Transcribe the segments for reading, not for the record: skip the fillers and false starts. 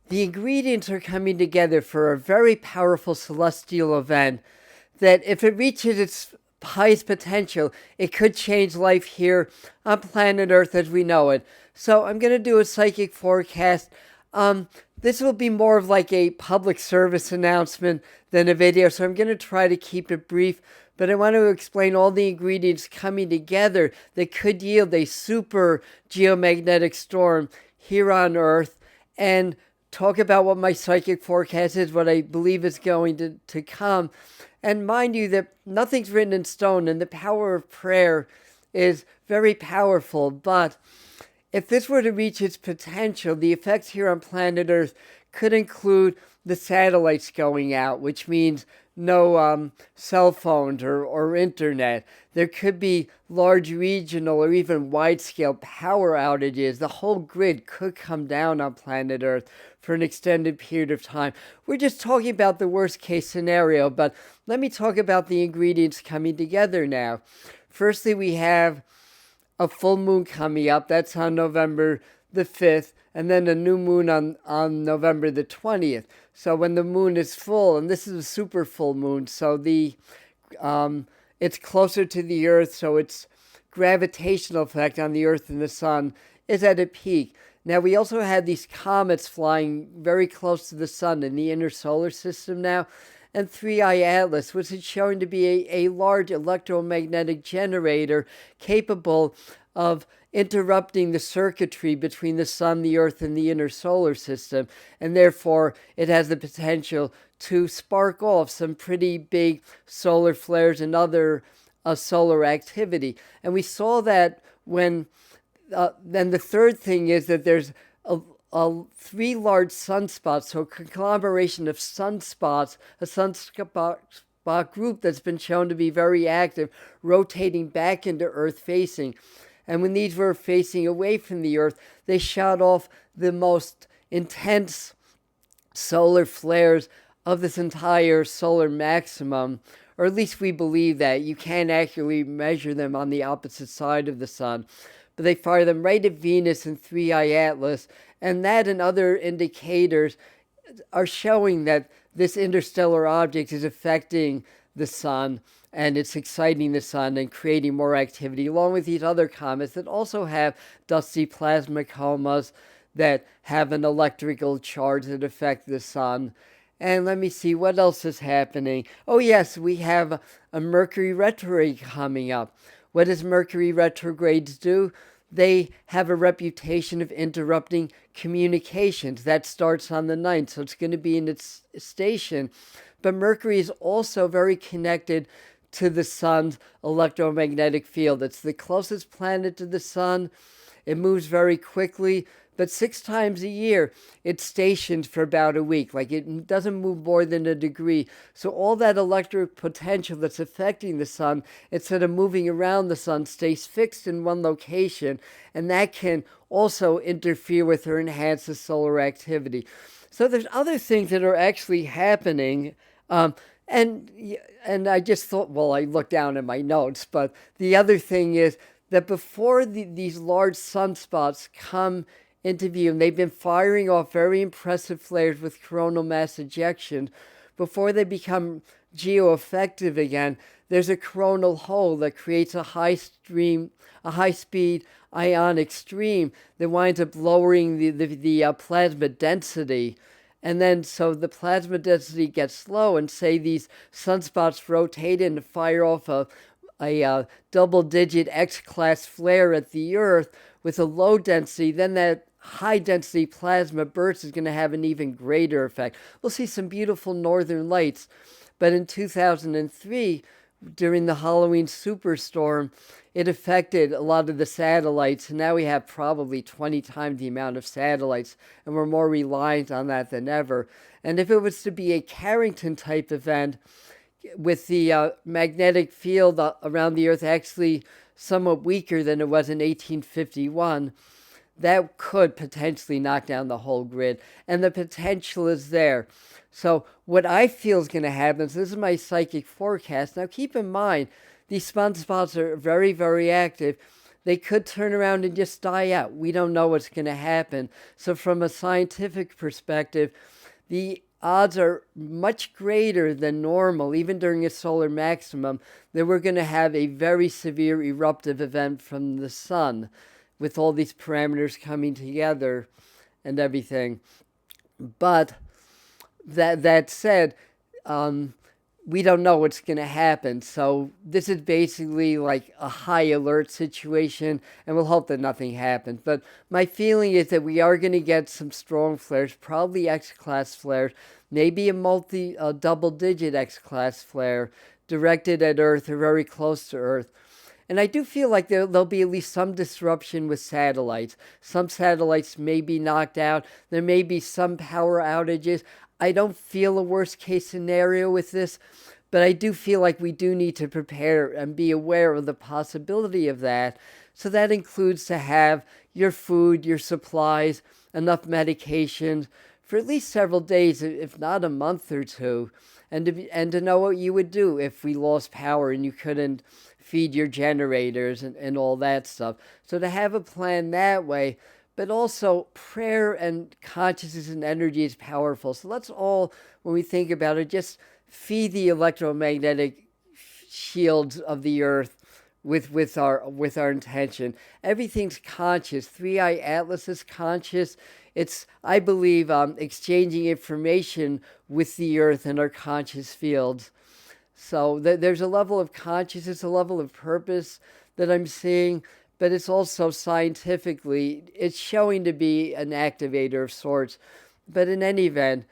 the ingredients are coming together for a very powerful celestial event that, if it reaches its highest potential, it could change life here on planet Earth as we know it. So I'm going to do a psychic forecast. This will be more of like a public service announcement than a video, so I'm going to try to keep it brief. But I want to explain all the ingredients coming together that could yield a super geomagnetic storm here on Earth, and talk about what my psychic forecast is, what I believe is going to come. And mind you that nothing's written in stone, and the power of prayer is very powerful. But if this were to reach its potential, the effects here on planet Earth could include the satellites going out, which means no cell phones or internet. There could be large regional or even wide-scale power outages. The whole grid could come down on planet Earth for an extended period of time. We're just talking about the worst-case scenario, but let me talk about the ingredients coming together now. Firstly, we have a full moon coming up. That's on November the 5th, and then a new moon on November the 20th. So when the moon is full, and this is a super full moon, so it's closer to the Earth, so its gravitational effect on the Earth and the sun is at a peak. Now, we also have these comets flying very close to the sun in the inner solar system now, and 3I Atlas, which is shown to be a large electromagnetic generator capable of interrupting the circuitry between the sun, the Earth, and the inner solar system, and therefore it has the potential to spark off some pretty big solar flares and other solar activity. And we saw that when then the third thing is that there's three large sunspots, so a conglomeration of sunspots, a sunspot group that's been shown to be very active, rotating back into Earth facing. And when these were facing away from the Earth, they shot off the most intense solar flares of this entire solar maximum, or at least we believe that. You can't accurately measure them on the opposite side of the sun. But they fire them right at Venus and 3I Atlas, and that and other indicators are showing that this interstellar object is affecting the sun, and it's exciting the sun and creating more activity, along with these other comets that also have dusty plasma comas that have an electrical charge that affect the sun. And let me see, what else is happening? Oh yes, we have a Mercury retrograde coming up. What does Mercury retrogrades do? They have a reputation of interrupting communications. That starts on the 9th, so it's going to be in its station. But Mercury is also very connected to the sun's electromagnetic field. It's the closest planet to the sun. It moves very quickly, but 6 times a year it's stationed for about a week. Like, it doesn't move more than a degree. So all that electric potential that's affecting the sun, instead of moving around the sun, stays fixed in one location, and that can also interfere with or enhance the solar activity. So there's other things that are actually happening. And I just thought, well, I looked down at my notes, but the other thing is that before these large sunspots come into view, and they've been firing off very impressive flares with coronal mass ejection, before they become geo-effective again, there's a coronal hole that creates a high-speed ionic stream that winds up lowering the plasma density. And then so the plasma density gets low, and say these sunspots rotate in to fire off a double-digit X-class flare at the Earth with a low density, then that high-density plasma burst is going to have an even greater effect. We'll see some beautiful northern lights. But in 2003, during the Halloween superstorm, it affected a lot of the satellites, and now we have probably 20 times the amount of satellites, and we're more reliant on that than ever. And if it was to be a Carrington-type event, with the magnetic field around the Earth actually somewhat weaker than it was in 1851, that could potentially knock down the whole grid, and the potential is there. So what I feel is going to happen, so this is my psychic forecast. Now keep in mind, these sunspots are very, very active. they could turn around and just die out. We don't know what's going to happen. So from a scientific perspective, the odds are much greater than normal, even during a solar maximum, that we're going to have a very severe eruptive event from the sun with all these parameters coming together and everything. But that said, we don't know what's going to happen. So this is basically like a high alert situation, and we'll hope that nothing happens. But my feeling is that we are going to get some strong flares, probably X-class flares, maybe a double-digit X-class flare directed at Earth or very close to Earth. And I do feel like there'll be at least some disruption with satellites. Some satellites may be knocked out. There may be some power outages. I don't feel a worst case scenario with this, but I do feel like we do need to prepare and be aware of the possibility of that. So that includes to have your food, your supplies, enough medications for at least several days, if not a month or two, and to know what you would do if we lost power and you couldn't feed your generators and all that stuff. So to have a plan that way, but also prayer and consciousness and energy is powerful. So let's all, when we think about it, just feed the electromagnetic shields of the earth with our intention. Everything's conscious. 3i Atlas is conscious. It's, I believe, exchanging information with the earth and our conscious fields. So there's a level of consciousness, a level of purpose that I'm seeing, but it's also scientifically, it's showing to be an activator of sorts. But in any event,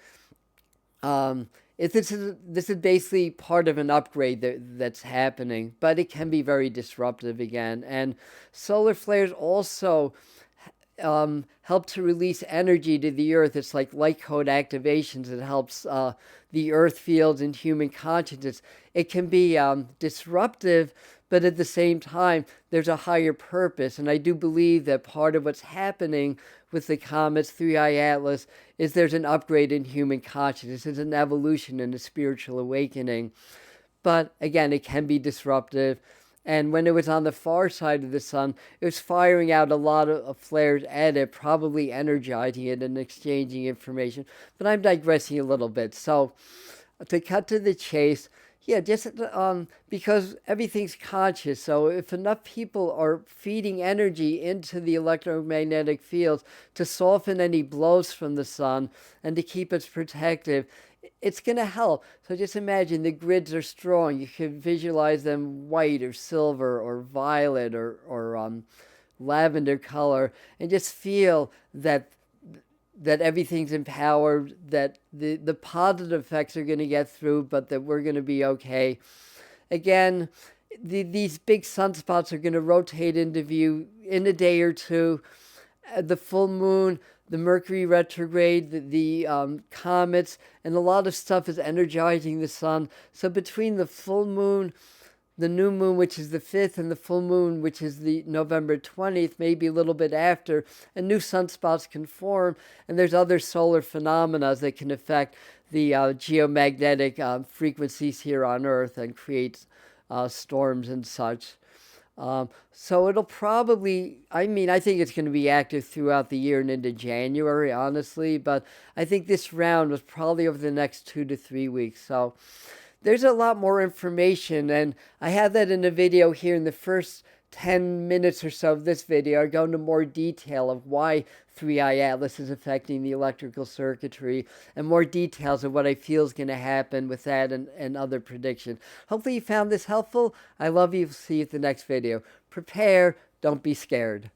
this is basically part of an upgrade that's happening, but it can be very disruptive again. And solar flares also help to release energy to the earth. It's like light code activations. It helps the earth fields and human consciousness. It can be disruptive, but at the same time, there's a higher purpose. And I do believe that part of what's happening with the comets, 3i Atlas, is there's an upgrade in human consciousness. It's an evolution and a spiritual awakening. But again, it can be disruptive. And when it was on the far side of the sun, it was firing out a lot of flares at it, probably energizing it and exchanging information. But I'm digressing a little bit. So to cut to the chase, yeah, just because everything's conscious. So if enough people are feeding energy into the electromagnetic fields to soften any blows from the sun and to keep us protective, it's going to help. So just imagine the grids are strong. You can visualize them white or silver or violet or lavender color, and just feel that everything's empowered, that the positive effects are going to get through, but that we're going to be okay. Again, these big sunspots are going to rotate into view in a day or two. The full moon, the Mercury retrograde, the comets, and a lot of stuff is energizing the sun. So between the full moon, the new moon, which is the 5th, and the full moon, which is the November 20th, maybe a little bit after, and new sunspots can form, and there's other solar phenomena that can affect the geomagnetic frequencies here on Earth and create storms and such. So it'll probably, I think it's going to be active throughout the year and into January, honestly, but I think this round was probably over the next 2 to 3 weeks. So there's a lot more information, and I have that in a video here in the first 10 minutes or so of this video. I go into more detail of why 3i Atlas is affecting the electrical circuitry and more details of what I feel is going to happen with that and other predictions. Hopefully you found this helpful. I love you. See you at the next video. Prepare. Don't be scared.